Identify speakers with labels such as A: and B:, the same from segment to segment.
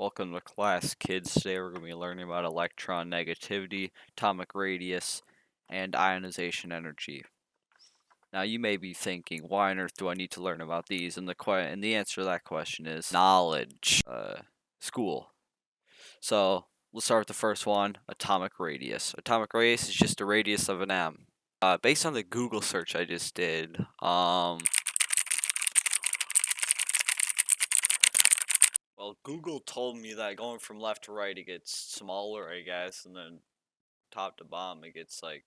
A: Welcome to class, kids. Today we're going to be learning about electron negativity, atomic radius, and ionization energy. Now you may be thinking, why on earth do I need to learn about these? And the answer to that question is knowledge. School. So let's start with the first one, atomic radius. Atomic radius is just the radius of an atom. Based on the Google search I just did, well, Google told me that going from left to right it gets smaller, I guess, and then top to bottom it gets like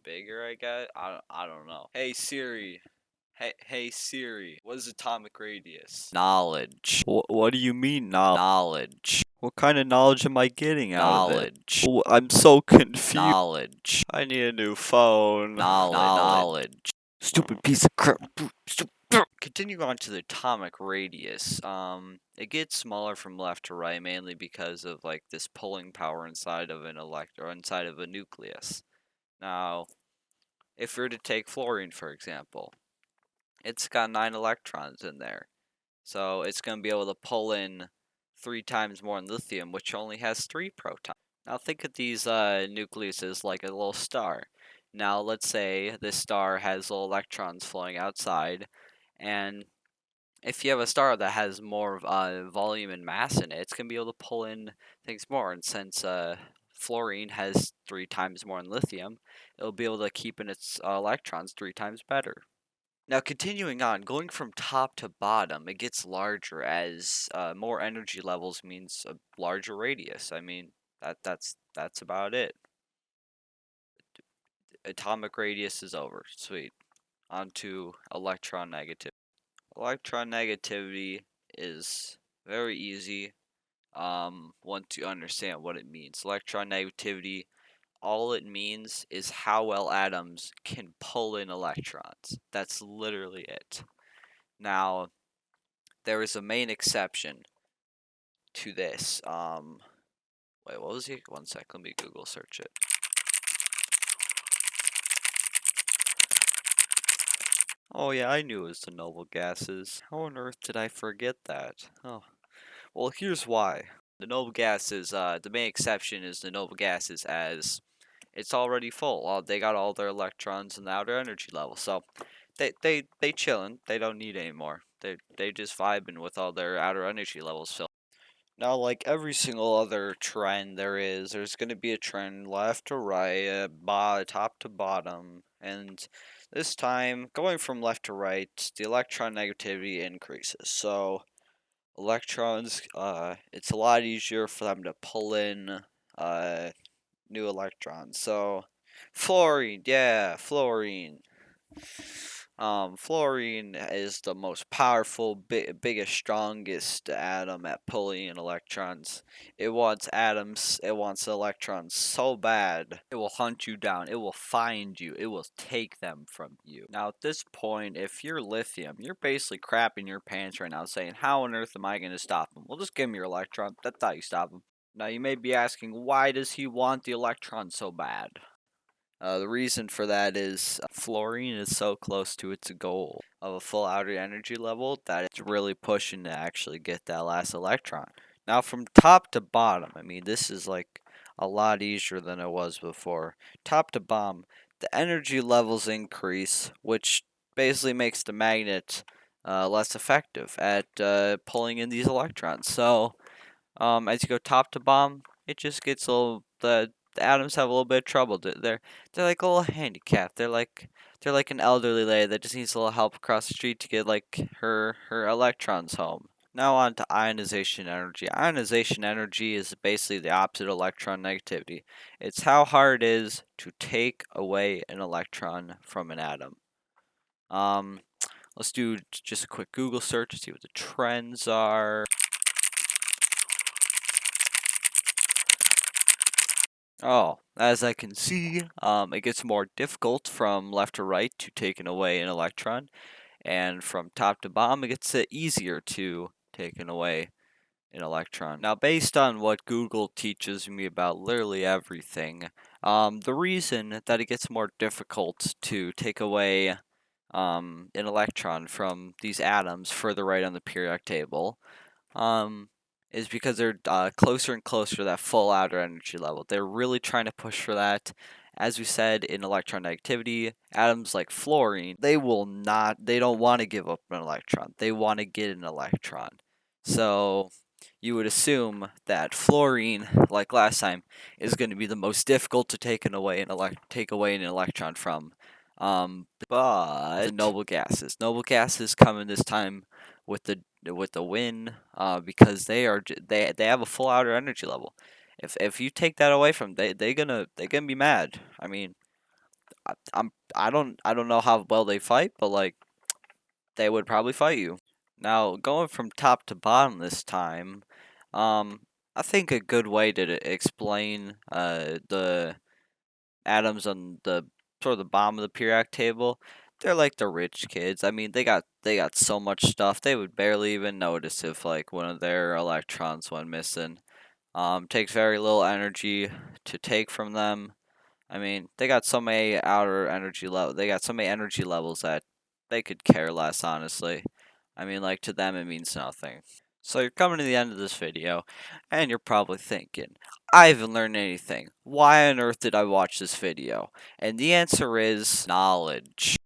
A: bigger, I guess. I don't know. Hey Siri. Hey Siri. What is atomic radius? Knowledge. What do you mean knowledge? What kind of knowledge am I getting out of it? Knowledge. I'm so confused. Knowledge. I need a new phone. Knowledge. Stupid piece of crap. Continue on to the atomic radius. It gets smaller from left to right mainly because of like this pulling power inside of an inside of a nucleus. Now, if we were to take fluorine for example, it's got 9 electrons in there, so it's going to be able to pull in 3 times more than lithium, which only has 3 protons. Now think of these nucleuses like a little star. Now let's say this star has little electrons flowing outside, and if you have a star that has more volume and mass in it, it's going to be able to pull in things more. And since fluorine has 3 times more than lithium, it'll be able to keep in its electrons 3 times better. Now continuing on, going from top to bottom, it gets larger as more energy levels means a larger radius. I mean, that's about it. Atomic radius is over. Sweet. On to electron negativity. Electron negativity is very easy once you understand what it means. Electron negativity, all it means is how well atoms can pull in electrons. That's literally it. Now, there is a main exception to this. Wait, what was it? One sec, let me Google search it. Oh yeah, I knew it was the noble gases. How on earth did I forget that? Oh, well, here's why. The noble gases, the main exception is the noble gases as it's already full. They got all their electrons in the outer energy level, so they chillin'. They don't need any more. They just vibing with all their outer energy levels filled. Now, like every single other trend there's going to be a trend left to right, top to bottom, and this time, going from left to right, the electron negativity increases. So, electrons, it's a lot easier for them to pull in new electrons. So, fluorine, yeah, fluorine. Fluorine is the most powerful, biggest, strongest atom at pulling in electrons. It wants electrons so bad, it will hunt you down, it will find you, it will take them from you. Now, at this point, if you're lithium, you're basically crapping your pants right now, saying, how on earth am I going to stop him? Well, just give me your electron. That's how you stop him. Now, you may be asking, why does he want the electron so bad? The reason for that is fluorine is so close to its goal of a full outer energy level that it's really pushing to actually get that last electron. Now, from top to bottom, I mean, this is like a lot easier than it was before. Top to bottom, the energy levels increase, which basically makes the magnet less effective at pulling in these electrons. So, as you go top to bottom, it just gets a little the atoms have a little bit of trouble. They're like a little handicapped. They're like an elderly lady that just needs a little help across the street to get like her electrons home. Now on to ionization energy. Ionization energy is basically the opposite of electron negativity. It's how hard it is to take away an electron from an atom. Let's do just a quick Google search to see what the trends are. Oh, as I can see, it gets more difficult from left to right to taking away an electron, and from top to bottom, it gets easier to taking away an electron. Now, based on what Google teaches me about literally everything, the reason that it gets more difficult to take away an electron from these atoms further right on the periodic table, is because they're closer and closer to that full outer energy level. They're really trying to push for that. As we said in electron negativity, atoms like fluorine, they don't want to give up an electron. They want to get an electron. So you would assume that fluorine, like last time, is going to be the most difficult to take away an electron from. But the noble gases come in this time with the win, because they have a full outer energy level. If you take that away from they gonna be mad. I mean, I don't know how well they fight, but like they would probably fight you. Now going from top to bottom this time, um, I think a good way to explain the atoms on the sort of the bottom of the periodic table, they're like the rich kids. I mean, they got so much stuff they would barely even notice if like one of their electrons went missing. Takes very little energy to take from them. I mean, they got so many outer energy level. They got so many energy levels that they could care less, honestly. I mean, like to them, it means nothing. So you're coming to the end of this video, and you're probably thinking, I haven't learned anything. Why on earth did I watch this video? And the answer is knowledge.